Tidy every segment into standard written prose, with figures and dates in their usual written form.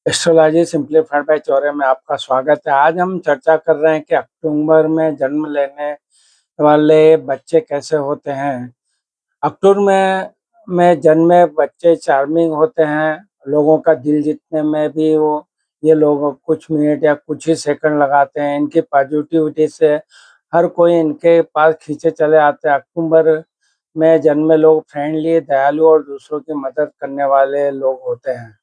Astrology simplified bye Chaure में आपका स्वागत है। आज हम चर्चा कर रहे हैं कि अक्टूबर में जन्म लेने वाले बच्चे कैसे होते हैं। अक्टूबर में जन्मे बच्चे चार्मिंग होते हैं। लोगों का दिल जीतने में भी वो ये लोग कुछ मिनट या कुछ ही सेकंड लगाते हैं। इनकी पॉजिटिविटी से हर कोई इनके पास खींचे चले आते हैं। अक्टूबर में जन्मे लोग फ्रेंडली, दयालु और दूसरों की मदद करने वाले लोग होते हैं।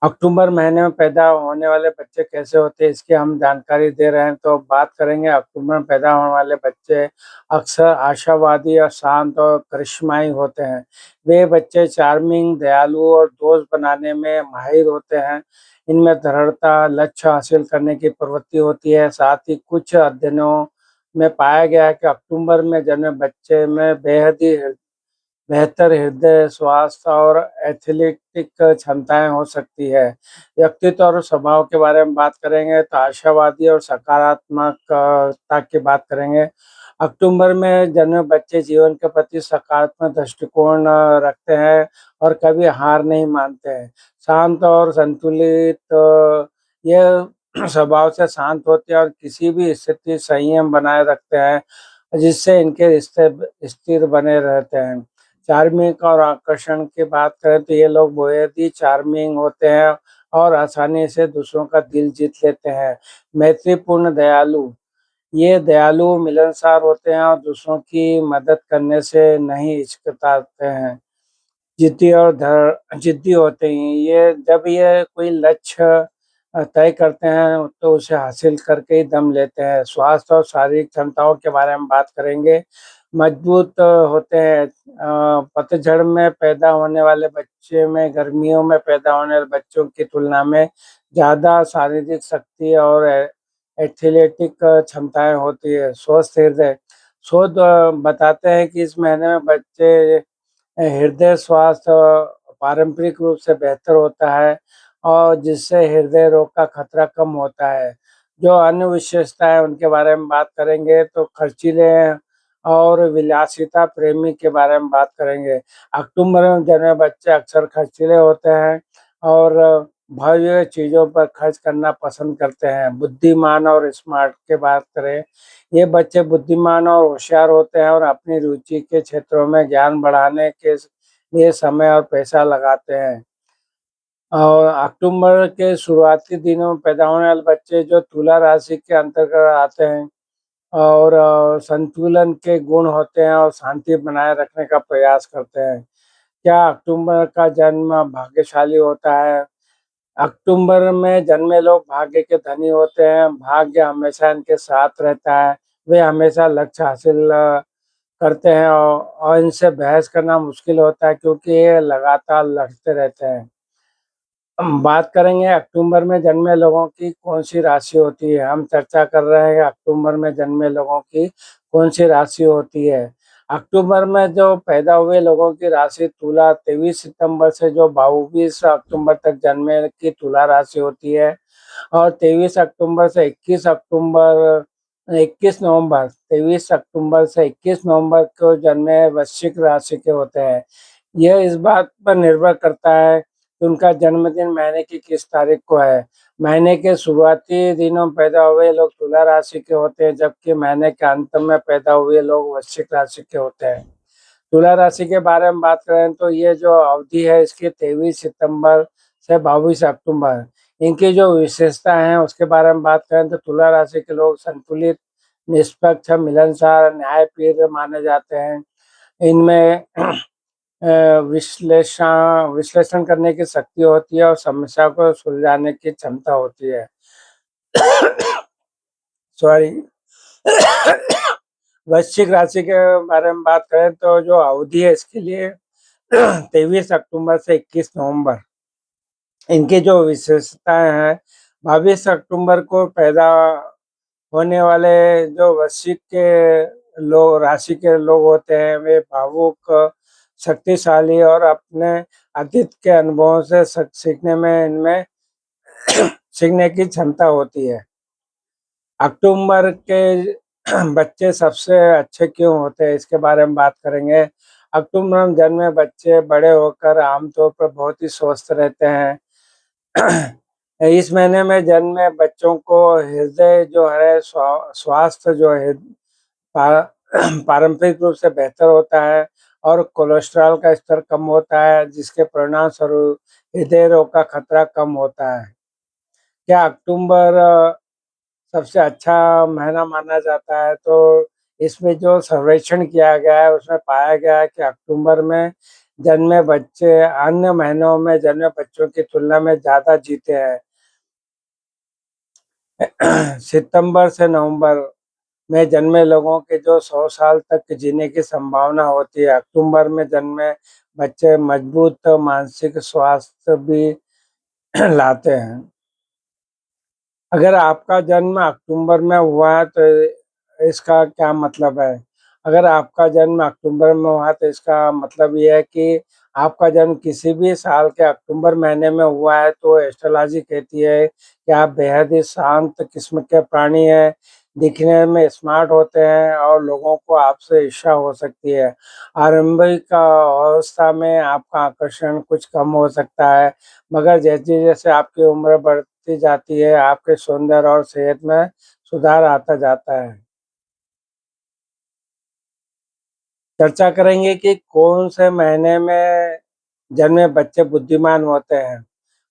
अक्टूबर महीने में पैदा होने वाले बच्चे कैसे होते हैं, इसकी हम जानकारी दे रहे हैं। तो बात करेंगे, अक्टूबर में पैदा होने वाले बच्चे अक्सर आशावादी और शांत और करिश्माई होते हैं। वे बच्चे चार्मिंग, दयालु और दोस्त बनाने में माहिर होते हैं। इनमें दृढ़ता, लक्ष्य हासिल करने की प्रवृत्ति होती है। साथ ही कुछ अध्ययनों में पाया गया है कि अक्टूबर में जन्मे बच्चे में बेहद ही बेहतर हृदय स्वास्थ्य और एथलेटिक क्षमताएं हो सकती है। व्यक्तित्व और स्वभाव के बारे में बात करेंगे तो आशावादी और सकारात्मकता की बात करेंगे। अक्टूबर में जन्मे बच्चे जीवन के प्रति सकारात्मक दृष्टिकोण रखते हैं और कभी हार नहीं मानते हैं। शांत और संतुलित ये स्वभाव से शांत होते हैं और किसी भी स्थिति संयम बनाए रखते हैं, जिससे इनके रिश्ते स्थिर बने रहते हैं। चार्मिंग और आकर्षण की बात करें तो ये लोग बेहद ही चार्मिंग होते हैं और आसानी से दूसरों का दिल जीत लेते हैं। मैत्रीपूर्ण, दयालु, ये दयालु, मिलनसार होते हैं और दूसरों की मदद करने से नहीं हिचकिचाते हैं। जिद्दी होते हैं ये, जब ये कोई लक्ष्य तय करते हैं तो उसे हासिल करके ही दम लेते हैं। स्वास्थ्य और शारीरिक क्षमताओं के बारे में बात करेंगे। मजबूत होते हैं। पतझड़ में पैदा होने वाले बच्चे में गर्मियों में पैदा होने वाले बच्चों की तुलना में ज़्यादा शारीरिक शक्ति और एथलेटिक क्षमताएं होती है। स्वस्थ हृदय, शोध बताते हैं कि इस महीने में बच्चे हृदय स्वास्थ्य पारंपरिक रूप से बेहतर होता है और जिससे हृदय रोग का खतरा कम होता है। जो अन्य विशेषता है उनके बारे में बात करेंगे तो खर्चीले और विलासिता प्रेमी के बारे में बात करेंगे। अक्टूबर में जन्मे बच्चे अक्सर खर्चीले होते हैं और भव्य चीज़ों पर खर्च करना पसंद करते हैं। बुद्धिमान और स्मार्ट की बात करें, ये बच्चे बुद्धिमान और होशियार होते हैं और अपनी रुचि के क्षेत्रों में ज्ञान बढ़ाने के लिए समय और पैसा लगाते हैं। और अक्टूबर के शुरुआती दिनों में पैदा होने वाले बच्चे जो तुला राशि के अंतर्गत आते हैं और संतुलन के गुण होते हैं और शांति बनाए रखने का प्रयास करते हैं। क्या अक्टूबर का जन्म भाग्यशाली होता है? अक्टूबर में जन्मे लोग भाग्य के धनी होते हैं। भाग्य हमेशा इनके साथ रहता है। वे हमेशा लक्ष्य हासिल करते हैं और इनसे बहस करना मुश्किल होता है क्योंकि ये लगातार लड़ते रहते हैं। हम बात करेंगे अक्टूबर में जन्मे लोगों की कौन-सी राशि होती है। हम चर्चा कर रहे हैं अक्टूबर में जन्मे लोगों की कौन-सी राशि होती है। अक्टूबर में जो पैदा हुए लोगों की राशि तुला, 23 सितंबर से जो 22 अक्टूबर तक जन्मे की तुला राशि होती है और 23 अक्टूबर से 21 नवंबर 23 अक्टूबर से 21 नवंबर को जन्मे वृश्चिक राशि के होते हैं। यह इस बात पर निर्भर करता है कि उनका जन्मदिन महीने की किस तारीख को है। महीने के शुरुआती दिनों में पैदा हुए लोग तुला राशि के होते हैं, जबकि महीने के अंत में पैदा हुए लोग वृश्चिक राशि के होते हैं। तुला राशि के बारे में बात करें तो ये जो अवधि है इसकी 23 सितंबर से 22 अक्टूबर। इनकी जो विशेषता हैं उसके बारे में बात करें तो तुला राशि के लोग संतुलित, निष्पक्ष, मिलनसार, न्यायप्रिय माने जाते हैं। इनमें विश्लेषण करने की शक्ति होती है और समस्या को सुलझाने की क्षमता होती है। सॉरी। वृश्चिक राशि के बारे में बात करें तो जो अवधि है इसके लिए 23 अक्टूबर से 21 नवंबर। इनकी जो विशेषताएं हैं, 22 अक्टूबर को पैदा होने वाले जो वृश्चिक के लोग राशि के लोग होते हैं वे भावुक, शक्तिशाली और अपने अतीत के अनुभवों से सीखने में इनमें सीखने की क्षमता होती है। अक्टूबर के बच्चे सबसे अच्छे क्यों होते हैं इसके बारे में बात करेंगे। अक्टूबर में जन्मे बच्चे बड़े होकर आमतौर पर बहुत ही स्वस्थ रहते हैं। इस महीने में जन्मे बच्चों को हृदय जो है स्वास्थ्य जो है पा पारंपरिक रूप से बेहतर होता है और कोलेस्ट्रॉल का स्तर कम होता है, जिसके परिणामस्वरूप हृदय रोग का खतरा कम होता है। क्या अक्टूबर सबसे अच्छा महीना माना जाता है? तो इसमें जो सर्वेक्षण किया गया है, उसमें पाया गया है कि अक्टूबर में जन्मे बच्चे अन्य महीनों में जन्मे बच्चों की तुलना में ज़्यादा जीते हैं। सितंबर से नवंबर में जन्मे लोगों के जो 100 साल तक जीने की संभावना होती है, अक्टूबर में जन्मे बच्चे मजबूत मानसिक स्वास्थ्य भी लाते हैं। अगर आपका जन्म अक्टूबर में हुआ है तो इसका क्या मतलब है? अगर आपका जन्म अक्टूबर में हुआ तो इसका मतलब ये है कि आपका जन्म किसी भी साल के अक्टूबर महीने में हुआ है तो एस्ट्रोलॉजी कहती है कि आप बेहद ही शांत किस्म के प्राणी हैं, दिखने में स्मार्ट होते हैं और लोगों को आपसे ईर्ष्या हो सकती है। आरंभिक अवस्था में आपका आकर्षण कुछ कम हो सकता है, मगर जैसे-जैसे आपकी उम्र बढ़ती जाती है, आपके सौंदर्य और सेहत में सुधार आता जाता है। चर्चा करेंगे कि कौन से महीने में जन्मे बच्चे बुद्धिमान होते हैं।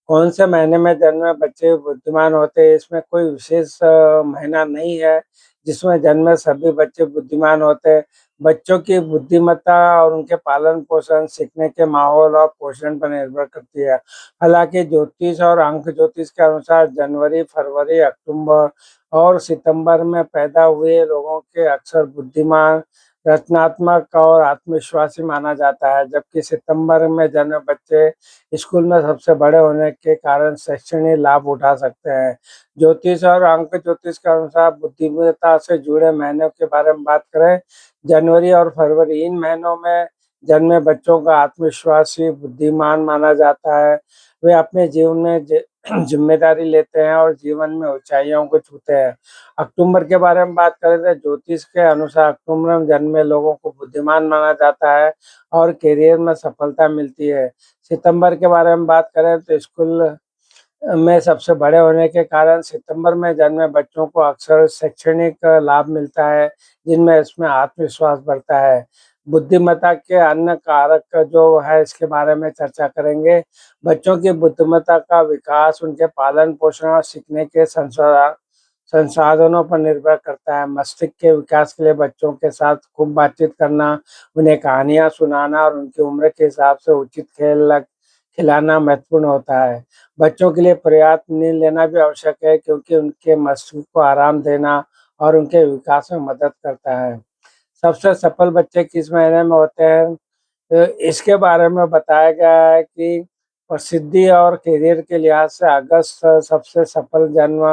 कौन से महीने में जन्मे बच्चे बुद्धिमान होते हैं, इसमें कोई विशेष महीना नहीं है, जिसमें जन्मे सभी बच्चे बुद्धिमान होते हैं। बच्चों की बुद्धिमत्ता और उनके पालन-पोषण, सीखने के माहौल और पोषण पर निर्भर करती है। हालाँकि ज्योतिष और अंक ज्योतिष के अनुसार जनवरी, फरवरी, अक्टूबर और सितंबर में पैदा हुए लोगों के अक्सर बुद्धिमान, रचनात्मक और आत्मविश्वासी माना जाता है, जबकि सितंबर में जन्मे बच्चे स्कूल में सबसे बड़े होने के कारण शैक्षणिक लाभ उठा सकते हैं। ज्योतिष और अंक ज्योतिष के अनुसार बुद्धिमत्ता से जुड़े महीनों के बारे में बात करें, जनवरी और फरवरी इन महीनों में जन्मे बच्चों का आत्मविश्वासी, बुद्धिमान माना जाता है। वे अपने जीवन में ज़िम्मेदारी लेते हैं और जीवन में ऊँचाइयों को छूते हैं। अक्टूबर के बारे में बात करें तो ज्योतिष के अनुसार अक्टूबर में जन्मे लोगों को बुद्धिमान माना जाता है और करियर में सफलता मिलती है। सितंबर के बारे में बात करें तो स्कूल में सबसे बड़े होने के कारण सितंबर में जन्मे बच्चों को अक्सर शैक्षणिक लाभ मिलता है, जिनमें इसमें आत्मविश्वास बढ़ता है। बुद्धिमत्ता के अन्य कारक जो है इसके बारे में चर्चा करेंगे। बच्चों की बुद्धिमत्ता का विकास उनके पालन-पोषण और सीखने के संसाधनों पर निर्भर करता है। मस्तिष्क के विकास के लिए बच्चों के साथ खूब बातचीत करना, उन्हें कहानियाँ सुनाना और उनकी उम्र के हिसाब से उचित खेल खिलाना महत्वपूर्ण होता है। बच्चों के लिए पर्याप्त नींद लेना भी आवश्यक है, क्योंकि उनके मस्तिष्क को आराम देना और उनके विकास में मदद करता है। सबसे सफल बच्चे किस महीने में होते हैं? इसके बारे में बताया गया है कि प्रसिद्धि और करियर के लिहाज से अगस्त सबसे सफल जन्म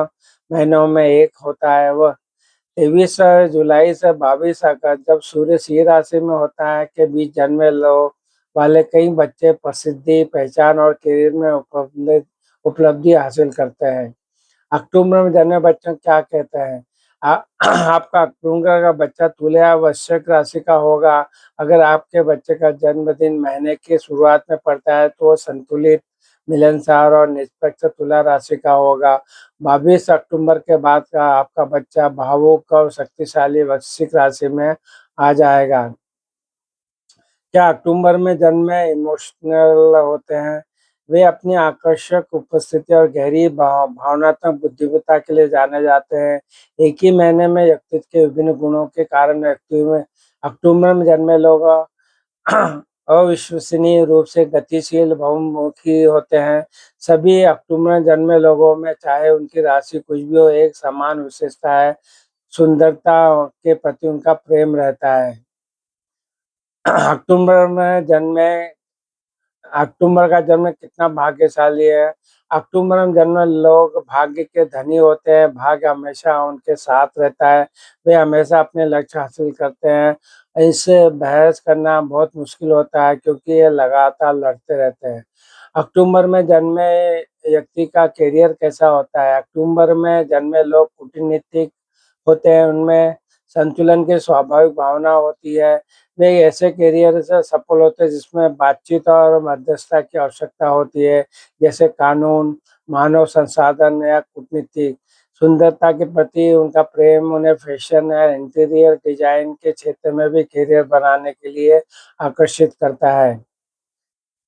महीनों में एक होता है। वह 23 जुलाई से 22 अगस्त जब सूर्य सिंह राशि में होता है के बीच जन्मे लोग वाले कई बच्चे प्रसिद्धि, पहचान और करियर में उपलब्धि हासिल करते हैं। अक्टूबर में जन्मे बच्चों क्या कहते हैं? आ आपका अक्टूबर का बच्चा तुला या वृश्चिक राशि का होगा। अगर आपके बच्चे का जन्मदिन महीने की शुरुआत में पड़ता है तो वो संतुलित, मिलनसार और निष्पक्ष तुला राशि का होगा। 22 अक्टूबर के बाद का आपका बच्चा भावुक और शक्तिशाली वृश्चिक राशि में आ जाएगा। क्या अक्टूबर में जन्मे इमोशनल होते हैं? वे अपनी आकर्षक उपस्थिति और गहरी भावनात्मक बुद्धिमत्ता के लिए जाने जाते हैं। एक ही महीने में व्यक्तित्व के विभिन्न गुणों के कारण अक्टूबर में जन्मे लोग अविश्वसनीय रूप से गतिशील, बहुमुखी होते हैं। सभी अक्टूबर में जन्मे लोगों में, चाहे उनकी राशि कुछ भी हो, एक समान विशेषता है, सुंदरता के प्रति उनका प्रेम रहता है। अक्टूबर में जन्मे अक्टूबर का जन्म कितना भाग्यशाली है। अक्टूबर में जन्मे लोग भाग्य के धनी होते हैं, भाग्य हमेशा उनके साथ रहता है, वे हमेशा अपने लक्ष्य हासिल करते हैं। इससे बहस करना बहुत मुश्किल होता है, क्योंकि ये लगातार लड़ते रहते हैं। अक्टूबर में जन्मे व्यक्ति का करियर कैसा होता है? अक्टूबर में जन्मे लोग कूटनीतिक होते हैं, उनमें संतुलन की स्वाभाविक भावना होती है। वे ऐसे करियर से सफल होते हैं जिसमें बातचीत और मध्यस्थता की आवश्यकता होती है, जैसे कानून, मानव संसाधन या कूटनीति। सुंदरता के प्रति उनका प्रेम उन्हें फैशन या इंटीरियर डिज़ाइन के क्षेत्र में भी करियर बनाने के लिए आकर्षित करता है।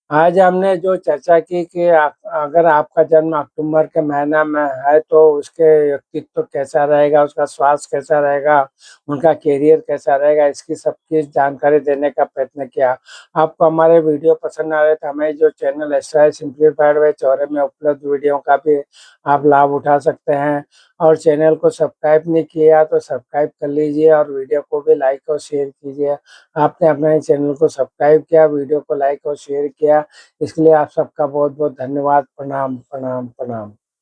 आज हमने जो चर्चा की कि अगर आपका जन्म अक्टूबर के महीना में है तो उसके व्यक्तित्व कैसा रहेगा, उसका स्वास्थ्य कैसा रहेगा, उनका करियर कैसा रहेगा, इसकी सबकी जानकारी देने का प्रयत्न किया। आपको हमारे वीडियो पसंद आ रहे तो हमें जो चैनल एस्ट्राई सिम्प्लीफाइड बाय चौरे में उपलब्ध वीडियो का भी आप लाभ उठा सकते हैं और चैनल को सब्सक्राइब नहीं किया तो सब्सक्राइब कर लीजिए और वीडियो को भी लाइक और शेयर कीजिए। आपने अपने चैनल को सब्सक्राइब किया, वीडियो को लाइक और शेयर किया, इसके लिए आप सबका बहुत-बहुत धन्यवाद। प्रणाम, प्रणाम, प्रणाम।